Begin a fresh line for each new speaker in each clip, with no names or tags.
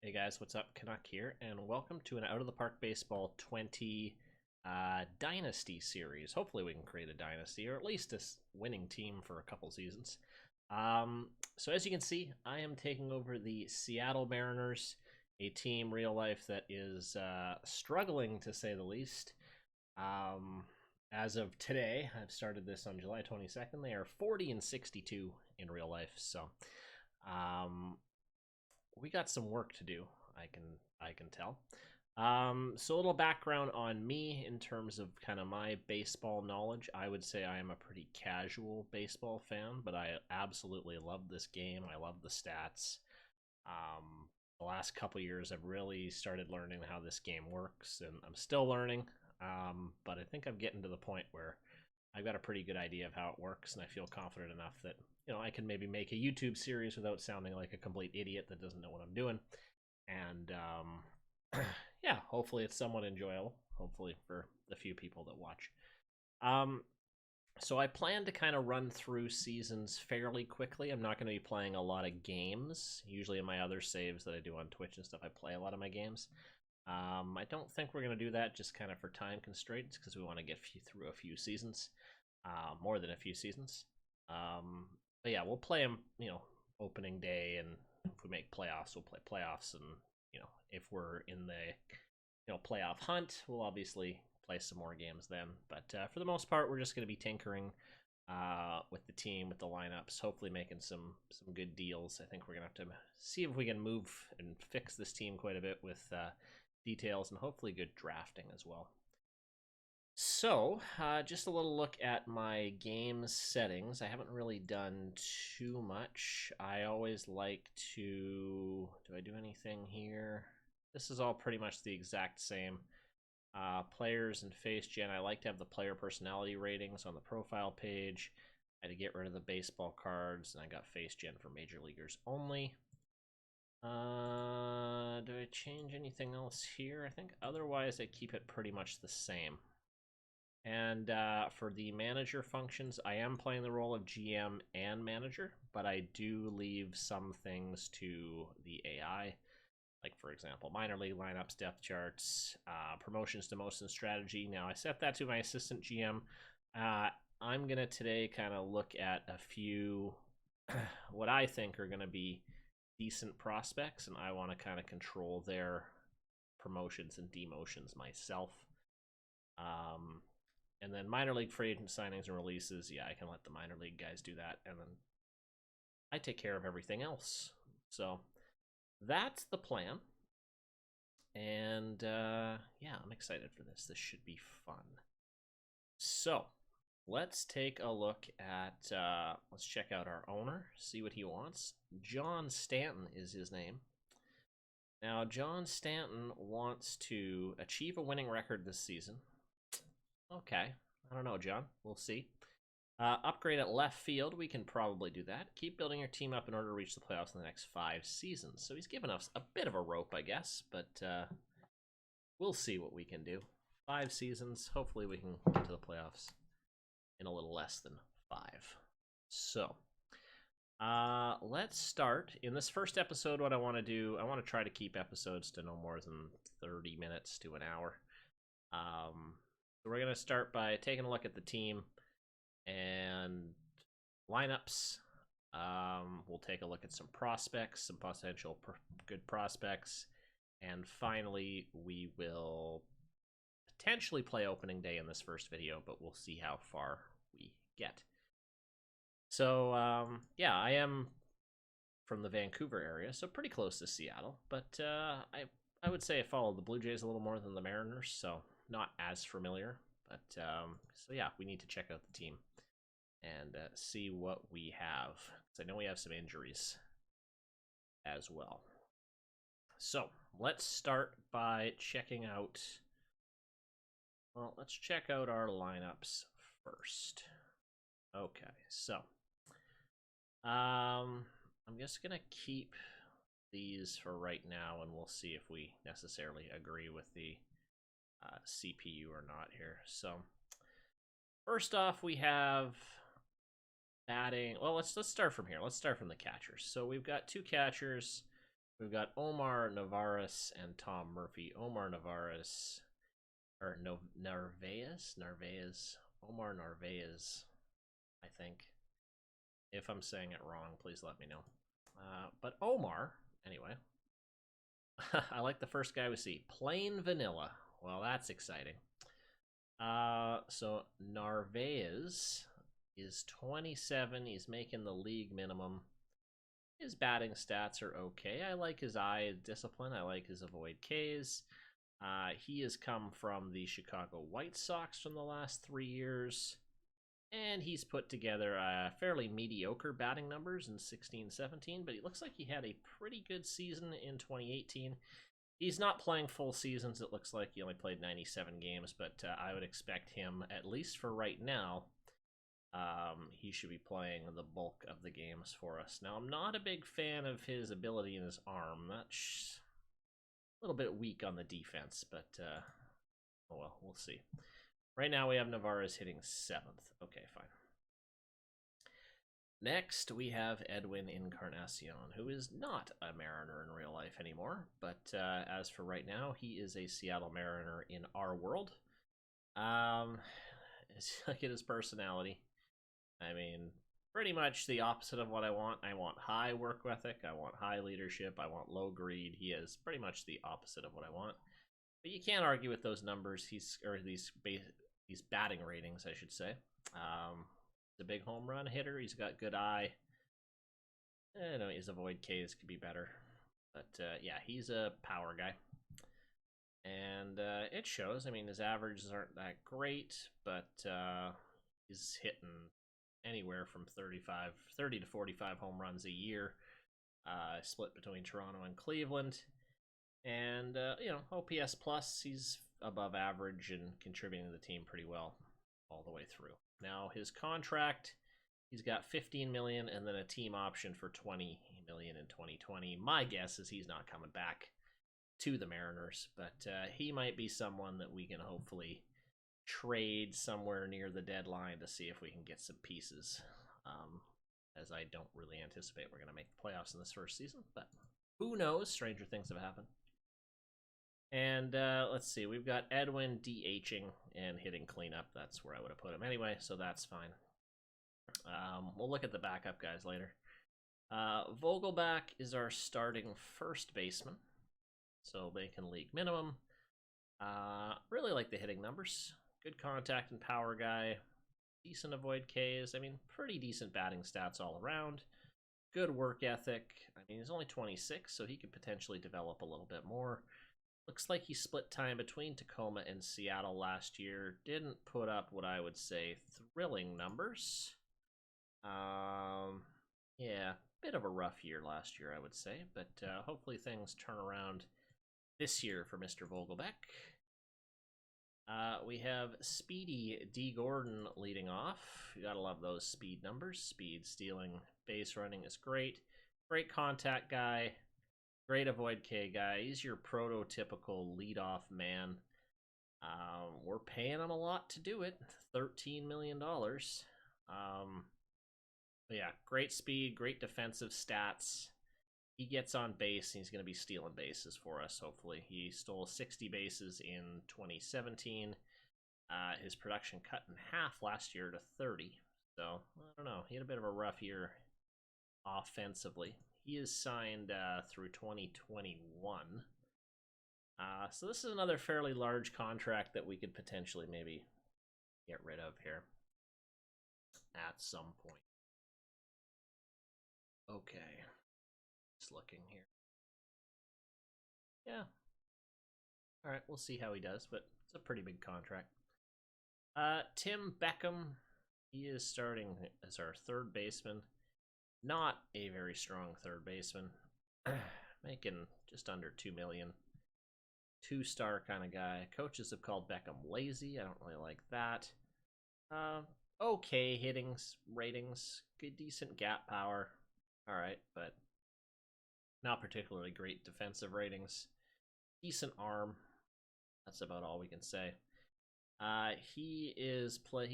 Hey guys, what's up? Canuck here, and welcome to an Out of the Park Baseball 20 Dynasty series. Hopefully, we can create a dynasty, or at least a winning team for a couple seasons. So, as you can see, I am taking over the Seattle Mariners, a team real life that is struggling to say the least. Um, as of today, I've started this on July 22nd. They are 40 and 62 in real life, so um, we got some work to do. I can tell. So a little background on me in terms of kind of my baseball knowledge. I would say I am a pretty casual baseball fan, but I absolutely love this game. I love the stats. The last couple years, I've really started learning how this game works, and I'm still learning. But I think I'm getting to the point where I've got a pretty good idea of how it works, and I feel confident enough that I can maybe make a YouTube series without sounding like a complete idiot that doesn't know what I'm doing. And yeah, hopefully it's somewhat enjoyable. Hopefully for the few people that watch. Um, so I plan to kind of run through seasons fairly quickly. I'm not going to be playing a lot of games. Usually in my other saves that I do on Twitch and stuff, I play a lot of my games. I don't think we're going to do that just kind of for time constraints because we want to get through a few seasons, more than a few seasons. But yeah, we'll play them, opening day, and if we make playoffs, we'll play playoffs, and if we're in the playoff hunt, we'll obviously play some more games then. But for the most part, we're just going to be tinkering with the team, with the lineups, hopefully making some good deals. I think we're gonna have to see if we can move and fix this team quite a bit with details and hopefully good drafting as well. So, just a little look at my game settings. I haven't really done too much. I always like to... Do I do anything here? This is all pretty much the exact same. Players and face gen. I like to have the player personality ratings on the profile page. I had to get rid of the baseball cards, and I got face gen for major leaguers only. Do I change anything else here? I think otherwise I keep it pretty much the same. And for the manager functions, I am playing the role of GM and manager, but I do leave some things to the AI. Like, for example, minor league lineups, depth charts, promotions to most in strategy. Now, I set that to my assistant GM. I'm going to today kind of look at a few what I think are going to be decent prospects, and I want to kind of control their promotions and demotions myself. And then minor league free agent signings and releases, yeah, I can let the minor league guys do that, and then I take care of everything else. So that's the plan. And yeah, I'm excited for this. This should be fun. So let's take a look at, let's check out our owner, see what he wants. John Stanton is his name. Now, John Stanton wants to achieve a winning record this season. Okay, I don't know, John. We'll see. Upgrade at left field, we can probably do that. Keep building your team up in order to reach the playoffs in the next 5 seasons. So he's given us a bit of a rope, I guess, but we'll see what we can do. 5 seasons, hopefully we can get to the playoffs in a little less than 5. So, let's start. In this first episode, what I want to do, I want to try to keep episodes to no more than 30 minutes to an hour. So we're going to start by taking a look at the team and lineups. We'll take a look at some prospects, some potential good prospects, and finally we will potentially play opening day in this first video, but we'll see how far we get. So yeah, I am from the Vancouver area, so pretty close to Seattle, but I would say I follow the Blue Jays a little more than the Mariners, so not as familiar. But so yeah, we need to check out the team and see what we have, because I know we have some injuries as well. So let's start by checking out, well, let's check out our lineups first. Okay, so I'm just gonna keep these for right now, and we'll see if we necessarily agree with the CPU or not here. So first off, we have batting. Well, let's start from here. Let's start from the catchers. So we've got 2 catchers. We've got Omar Narvaez and Tom Murphy. Omar Narvaez, or no, Narvaez, Omar Narvaez, I think. If I'm saying it wrong, please let me know. But Omar, anyway. I like the first guy we see. Plain vanilla. Well, that's exciting. So Narvaez is 27. He's making the league minimum. His batting stats are okay. I like his eye discipline. I like his avoid Ks. He has come from the Chicago White Sox from the last 3 years. And he's put together fairly mediocre batting numbers in 16-17, but he looks like he had a pretty good season in 2018. He's not playing full seasons. It looks like he only played 97 games, but I would expect him, at least for right now, he should be playing the bulk of the games for us. Now, I'm not a big fan of his ability in his arm. That's a little bit weak on the defense, but oh well, we'll see. Right now we have Narvaez hitting 7th. Okay, fine. Next, we have Edwin Encarnacion, who is not a Mariner in real life anymore, but as for right now, he is a Seattle Mariner in our world. Look at his personality. I mean, pretty much the opposite of what I want. I want high work ethic, I want high leadership, I want low greed. He is pretty much the opposite of what I want. But you can't argue with those numbers. These batting ratings, I should say. The big home run hitter. He's got good eye. I know his avoid Ks could be better, but yeah, he's a power guy, and it shows. I mean, his averages aren't that great, but he's hitting anywhere from 30 to 45 home runs a year, split between Toronto and Cleveland. And, OPS plus, he's above average and contributing to the team pretty well all the way through. Now, his contract, he's got $15 million and then a team option for $20 million in 2020. My guess is he's not coming back to the Mariners, but he might be someone that we can hopefully trade somewhere near the deadline to see if we can get some pieces, as I don't really anticipate we're going to make the playoffs in this first season, but who knows? Stranger things have happened. And let's see, we've got Edwin DHing and hitting cleanup. That's where I would have put him anyway, so that's fine. We'll look at the backup guys later. Vogelbach is our starting first baseman, so making league minimum. Really like the hitting numbers. Good contact and power guy. Decent avoid Ks. I mean, pretty decent batting stats all around. Good work ethic. I mean, he's only 26, so he could potentially develop a little bit more. Looks like he split time between Tacoma and Seattle last year. Didn't put up what I would say thrilling numbers. Yeah, bit of a rough year last year, I would say. But hopefully things turn around this year for Mr. Vogelbach. We have speedy Dee Gordon leading off. You gotta love those speed numbers. Speed, stealing, base running is great. Great contact guy. Great avoid K guy. He's your prototypical leadoff man. We're paying him a lot to do it. $13 million. Yeah, great speed, great defensive stats. He gets on base, and he's going to be stealing bases for us, hopefully. He stole 60 bases in 2017. His production cut in half last year to 30. So, I don't know. He had a bit of a rough year offensively. He is signed through 2021. So this is another fairly large contract that we could potentially maybe get rid of here at some point. Okay. Just looking here. Yeah. All right, we'll see how he does, but it's a pretty big contract. Tim Beckham, he is starting as our third baseman. Not a very strong third baseman. Making just under $2 million. 2-star kind of guy. Coaches have called Beckham lazy. I don't really like that. Okay ratings. Good, decent gap power. All right, but not particularly great defensive ratings. Decent arm. That's about all we can say. He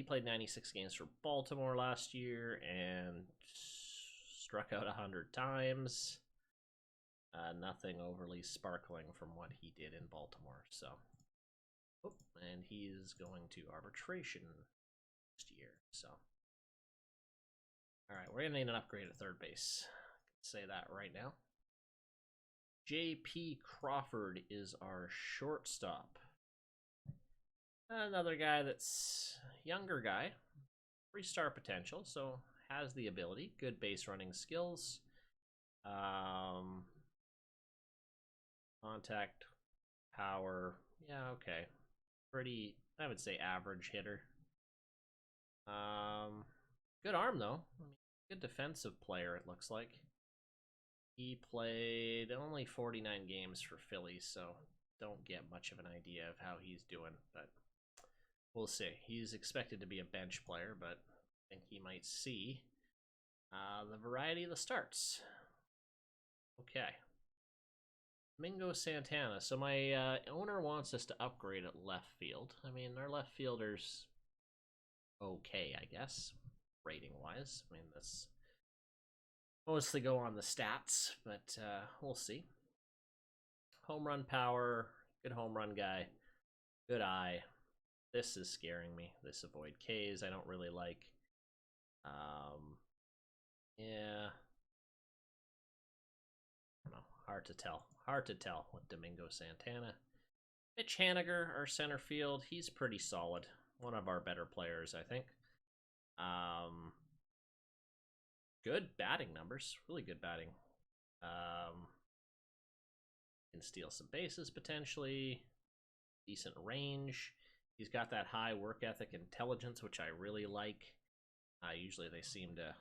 played 96 games for Baltimore last year and struck out 100 times. Nothing overly sparkling from what he did in Baltimore. So, and he's going to arbitration next year. So, all right, we're gonna need an upgrade at third base. Say that right now. J.P. Crawford is our shortstop. Another guy that's younger guy, 3-star potential, so has the ability, good base running skills, contact power, yeah, okay, pretty, I would say average hitter. Good arm though, I mean, good defensive player it looks like. He played only 49 games for Philly, so don't get much of an idea of how he's doing, but we'll see. He's expected to be a bench player, but I think he might see the variety of the starts. Okay. Mingo Santana. So my owner wants us to upgrade at left field. I mean, our left fielder's okay, I guess, rating-wise. I mean, that's mostly go on the stats, but we'll see. Home run power, good home run guy, good eye. This is scaring me. This avoid Ks I don't really like. Yeah. I don't know. Hard to tell. Hard to tell with Domingo Santana. Mitch Haniger, our center field, he's pretty solid. One of our better players, I think. Good batting numbers. Really good batting. Can steal some bases potentially. Decent range. He's got that high work ethic intelligence, which I really like. Usually they seem to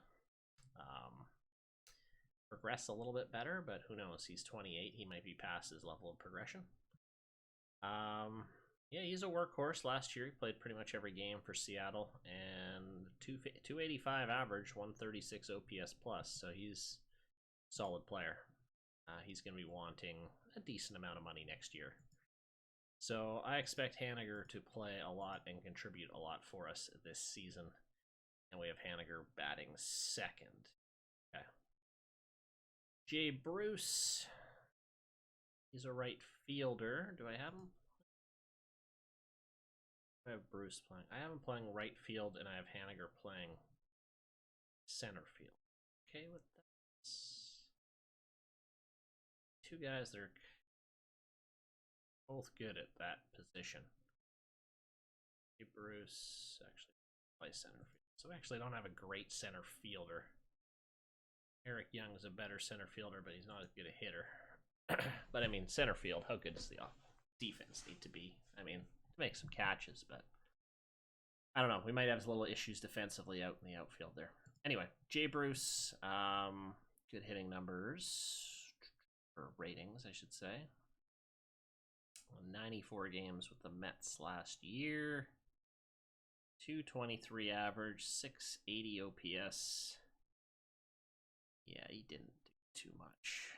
progress a little bit better, but who knows? He's 28. He might be past his level of progression. Yeah, he's a workhorse. Last year he played pretty much every game for Seattle, and 285 average, 136 OPS plus, so he's a solid player. He's going to be wanting a decent amount of money next year. So I expect Haniger to play a lot and contribute a lot for us this season. And we have Haniger batting second. Okay. Jay Bruce. He's a right fielder. Do I have him? I have Bruce playing. I have him playing right field, and I have Haniger playing center field. Okay with that. Two guys that are both good at that position. Jay Bruce actually plays center field. So we actually don't have a great center fielder. Eric Young is a better center fielder, but he's not as good a hitter. But I mean, center field, how good does the defense need to be? I mean, to make some catches, but I don't know. We might have little issues defensively out in the outfield there. Anyway, Jay Bruce, good hitting numbers, or ratings, I should say. 94 games with the Mets last year. 223 average, 680 OPS. Yeah, he didn't do too much.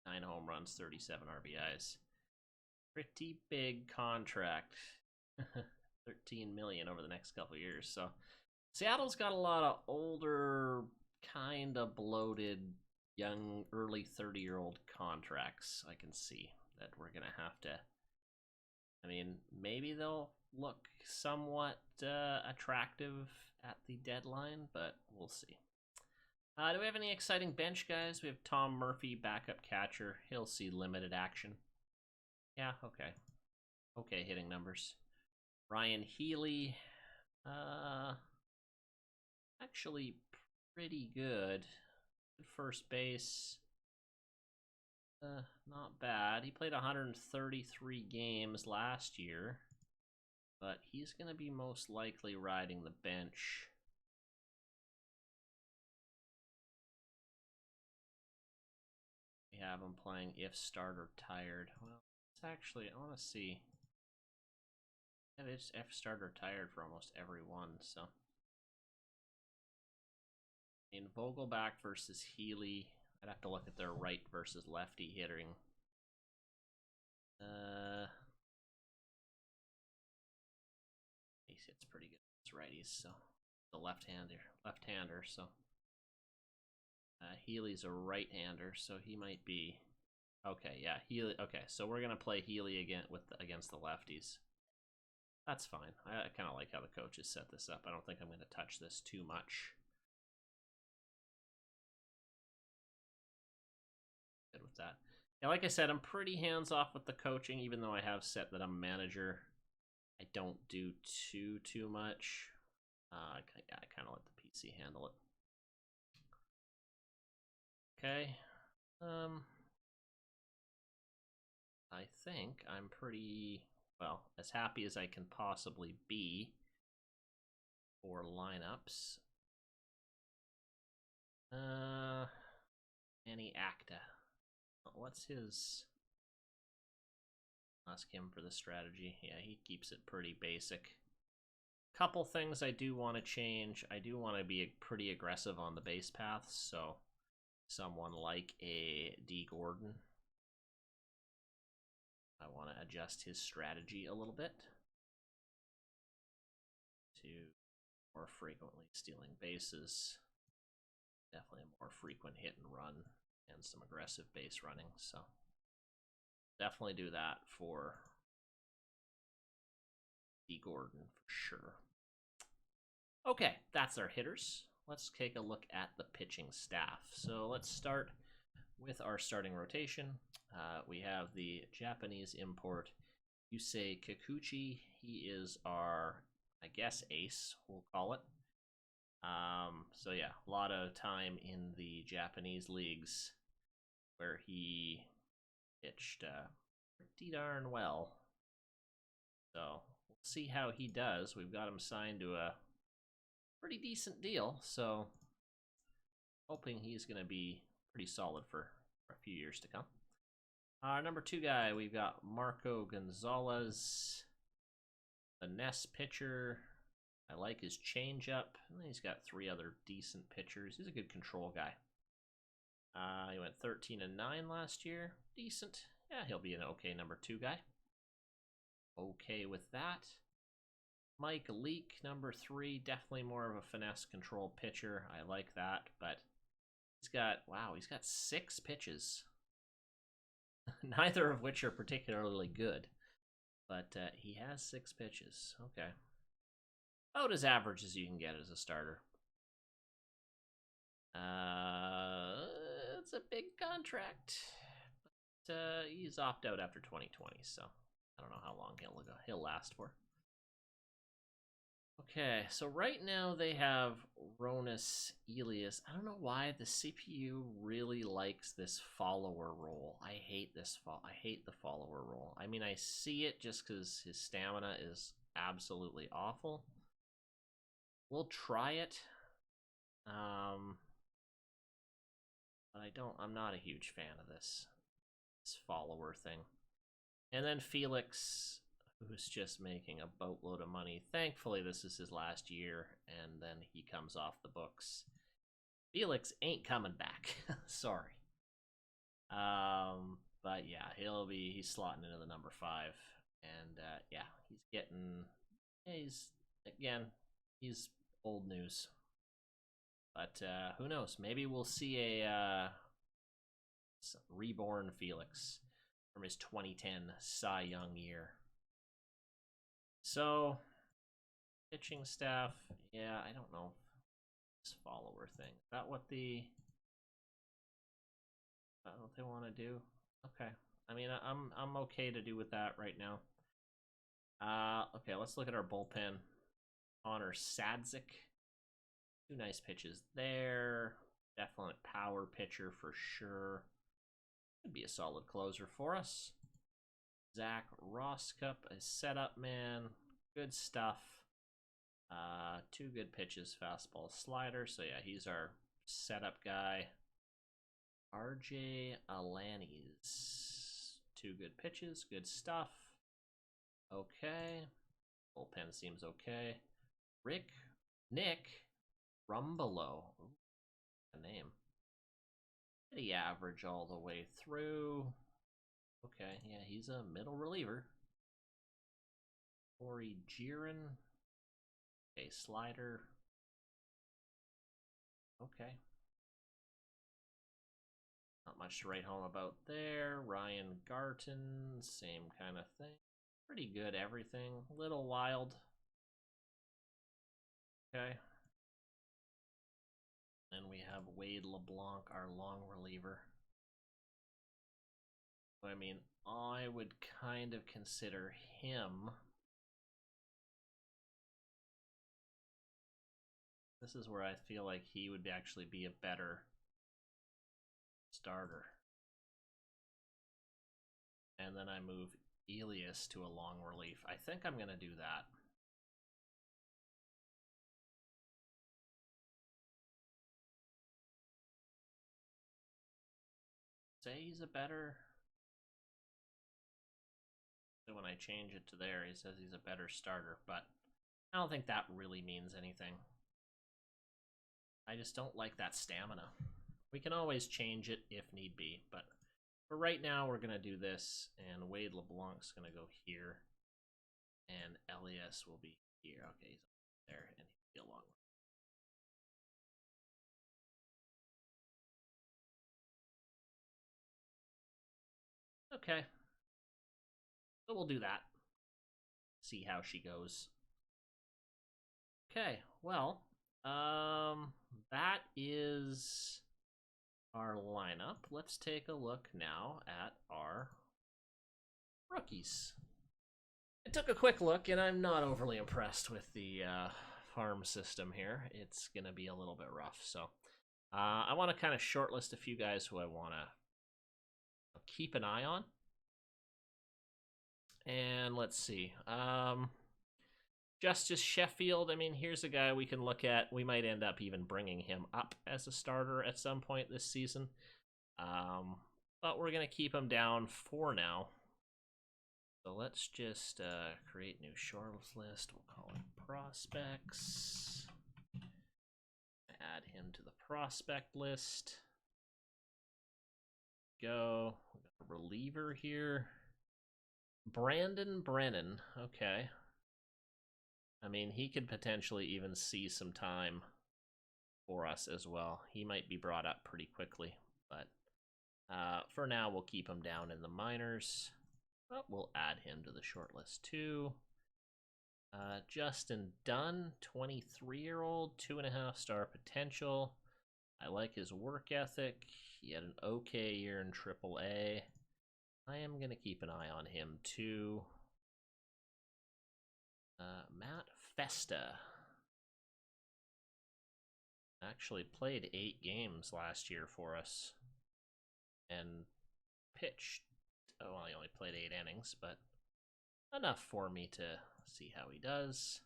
9 home runs, 37 RBIs. Pretty big contract. 13 million over the next couple of years. So Seattle's got a lot of older, kind of bloated, young, early 30-year-old contracts. I can see that we're going to have to. I mean, maybe they'll look somewhat attractive at the deadline, but we'll see. Do we have any exciting bench guys? We have Tom Murphy, backup catcher. He'll see limited action. Yeah, okay. Okay, hitting numbers. Ryan Healy. Actually pretty good. Good first base. Not bad. He played 133 games last year, but he's going to be most likely riding the bench. We have him playing if starter tired. Well, it's actually, I want to see. Yeah, it's if starter tired for almost every one, so. In Vogelback versus Healy, I'd have to look at their right versus lefty hitting. He hits pretty good. It's righties, so the left-hander, so Healy's a right-hander, so he might be Okay, yeah, Healy. Okay, so we're gonna play Healy again against the lefties. That's fine. I kind of like how the coaches set this up. I don't think I'm going to touch this too much. Good with that. Yeah, like I said, I'm pretty hands off with the coaching, even though I have set that I'm a manager. I don't do too much. I kind of let the PC handle it. Okay. I think I'm pretty, well, as happy as I can possibly be for lineups. Manny Acta. What's his? Ask him for the strategy. Yeah, he keeps it pretty basic. Couple things I do want to change. I do want to be pretty aggressive on the base paths, so someone like a Dee Gordon. I want to adjust his strategy a little bit to more frequently stealing bases. Definitely a more frequent hit and run and some aggressive base running, so definitely do that for Dee Gordon for sure. Okay, that's our hitters. Let's take a look at the pitching staff. So let's start with our starting rotation. We have the Japanese import Yusei Kikuchi. He is our, I guess, ace, we'll call it. So yeah, a lot of time in the Japanese leagues where he pitched pretty darn well. So we'll see how he does. We've got him signed to a pretty decent deal, so hoping he's going to be pretty solid for a few years to come. Our number 2 guy, we've got Marco Gonzales, the Ness pitcher. I like his changeup. He's got 3 other decent pitchers. He's a good control guy. He went 13-9 last year. Decent. Yeah, he'll be an okay number 2 guy. Okay with that. Mike Leake, number 3, definitely more of a finesse control pitcher. I like that, but he's got 6 pitches. Neither of which are particularly good, but he has 6 pitches. Okay. About as average as you can get as a starter. It's a big contract, but he's opt out after 2020, so I don't know how long he'll last for. Okay, so right now they have Ronus Elias. I don't know why the CPU really likes this follower role. I hate the follower role. I mean, I see it just because his stamina is absolutely awful. We'll try it. But I'm not a huge fan of this follower thing. And then Felix, who's just making a boatload of money. Thankfully, this is his last year, and then he comes off the books. Felix ain't coming back. Sorry. But yeah, he's slotting into the number 5. And yeah, he's old news. But who knows? Maybe we'll see a reborn Felix from his 2010 Cy Young year. So, pitching staff, yeah, I don't know this follower thing. Is that what they want to do? Okay. I mean, I'm okay to do with that right now. Okay, let's look at our bullpen. Connor Sadzik. 2 nice pitches there. Definite power pitcher for sure. Could be a solid closer for us. Zach Rosscup, a setup man. Good stuff. 2 good pitches, fastball, slider. So yeah, he's our setup guy. RJ Alanis. 2 good pitches, good stuff. Okay. Bullpen seems okay. Nick Rumbelow. Ooh, a name. Pretty average all the way through. Okay, yeah, he's a middle reliever. Corey Giron. Okay, slider. Okay. Not much to write home about there. Ryan Garton, same kind of thing. Pretty good everything. Little wild. Okay. And we have Wade LeBlanc, our long reliever. I mean, I would kind of consider him. This is where I feel like he would actually be a better starter. And then I move Elias to a long relief. I think I'm going to do that. Say he's a better... So when I change it to there, he says he's a better starter, but I don't think that really means anything. I just don't like that stamina. We can always change it if need be, but for right now, we're going to do this, and Wade LeBlanc's going to go here, and Elias will be here. Okay, he's there, and he'll be along. Okay. So we'll do that. See how she goes. Okay, well, that is our lineup. Let's take a look now at our rookies. I took a quick look, and I'm not overly impressed with the farm system here. It's going to be a little bit rough, so I want to kind of shortlist a few guys who I want to keep an eye on. And let's see. Justice Sheffield, I mean, here's a guy we can look at. We might end up even bringing him up as a starter at some point this season. But we're going to keep him down for now. So let's just create new shortlist list. We'll call it prospects. Add him to the prospect list. Go. We got a reliever here. Brandon Brennan. Okay. I mean, he could potentially even see some time for us as well. He might be brought up pretty quickly, but for now, we'll keep him down in the minors. But we'll add him to the short list too. Justin Dunn, 23-year-old, 2.5-star potential. I like his work ethic. He had an okay year in AAA. I am going to keep an eye on him too. Matt Festa. Actually played 8 games last year for us. And pitched. Oh, well, he only played 8 innings, but enough for me to see how he does.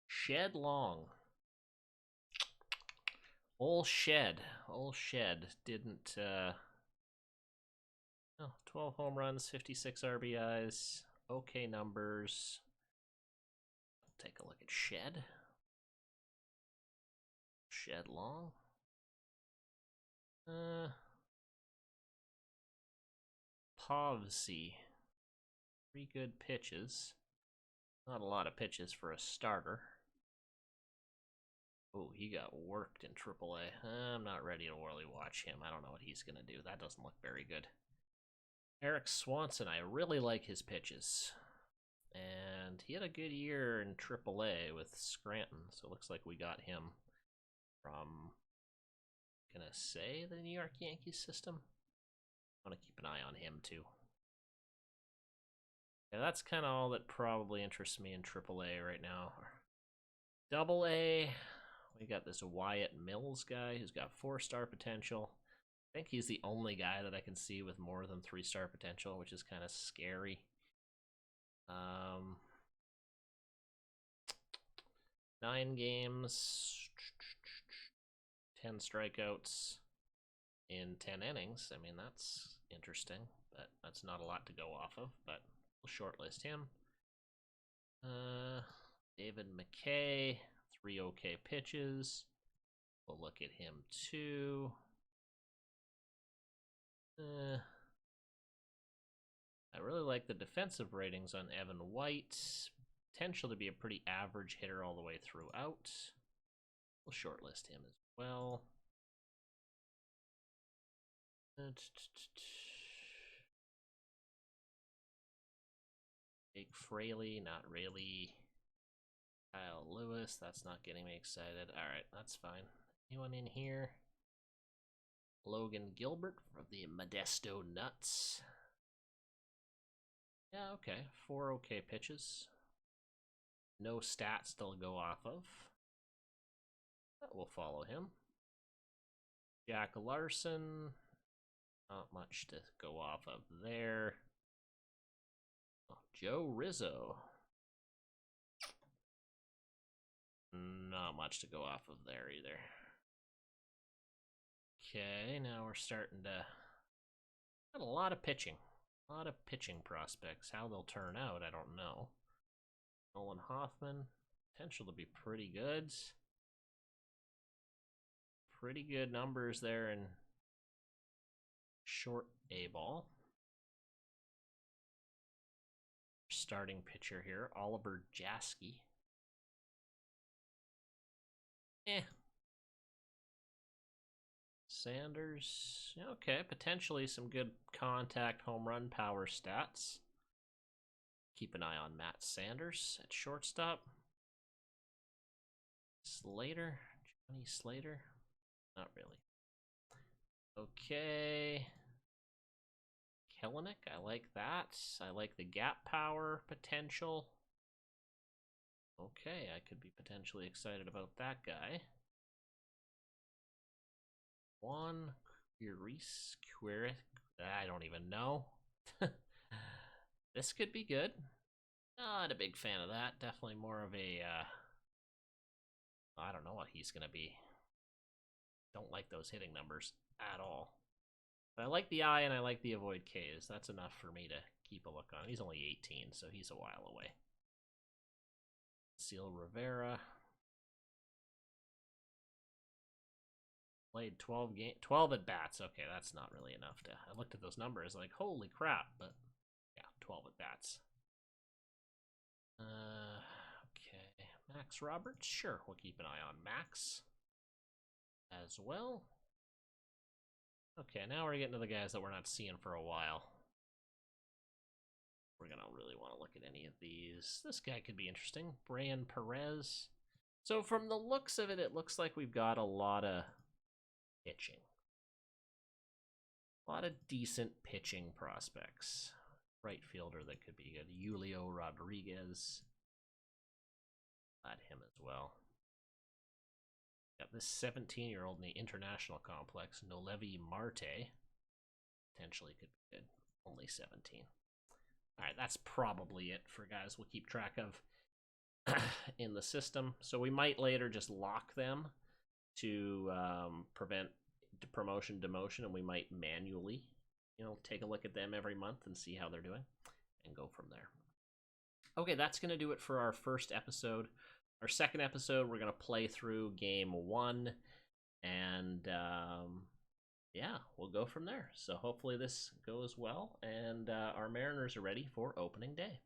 Shed Long. Ol' Shed didn't... 12 home runs, 56 RBIs, okay numbers. Take a look at Shed Long. Povsey. 3 good pitches. Not a lot of pitches for a starter. Oh, he got worked in AAA. I'm not ready to really watch him. I don't know what he's going to do. That doesn't look very good. Eric Swanson, I really like his pitches. And he had a good year in AAA with Scranton, so it looks like we got him from, gonna say, the New York Yankees system. I want to keep an eye on him too. Yeah, that's kind of all that probably interests me in AAA right now. AA, we got this Wyatt Mills guy who's got 4-star potential. I think he's the only guy that I can see with more than 3-star potential, which is kind of scary. 9 games, 10 strikeouts in 10 innings. I mean, that's interesting, but that's not a lot to go off of, but we'll shortlist him. David McKay, 3 okay pitches. We'll look at him too. I really like the defensive ratings on Evan White. Potential to be a pretty average hitter all the way throughout. We'll shortlist him as well. Jake Fraley, not really. Kyle Lewis, that's not getting me excited. Alright, that's fine. Anyone in here? Logan Gilbert for the Modesto Nuts. Yeah, okay. 4 okay pitches. No stats to go off of. We'll follow him. Jack Larson. Not much to go off of there. Oh, Joe Rizzo. Not much to go off of there either. Okay, now we're starting to... Got a lot of pitching. A lot of pitching prospects. How they'll turn out, I don't know. Nolan Hoffman. Potential to be pretty good. Pretty good numbers there in short A ball. Starting pitcher here, Oliver Jaski. Sanders, okay, potentially some good contact home run power stats. Keep an eye on Matt Sanders at shortstop. Slater, Johnny Slater, not really. Okay. Kellenick, I like that. I like the gap power potential. Okay, I could be potentially excited about that guy. Juan Quiris, I don't even know. This could be good. Not a big fan of that. Definitely more of a, I don't know what he's going to be. Don't like those hitting numbers at all. But I like the eye and I like the avoid Ks. That's enough for me to keep a look on. He's only 18, so he's a while away. Seal Rivera. Played 12 at bats. Okay, that's not really enough to... I looked at those numbers like, holy crap, but yeah, 12 at bats. Okay, Max Roberts. Sure, we'll keep an eye on Max as well. Okay, now we're getting to the guys that we're not seeing for a while. We're going to really want to look at any of these. This guy could be interesting. Brian Perez. So from the looks of it, it looks like we've got a lot of pitching. A lot of decent pitching prospects. Right fielder that could be good. Julio Rodriguez. Add him as well. Got this 17-year-old in the international complex, Nolevi Marte. Potentially could be good. Only 17. Alright, that's probably it for guys we'll keep track of in the system. So we might later just lock them to prevent promotion, demotion, and we might manually, take a look at them every month and see how they're doing and go from there. Okay, that's going to do it for our first episode. Our second episode, we're going to play through game 1, and yeah, we'll go from there. So hopefully this goes well, and our Mariners are ready for opening day.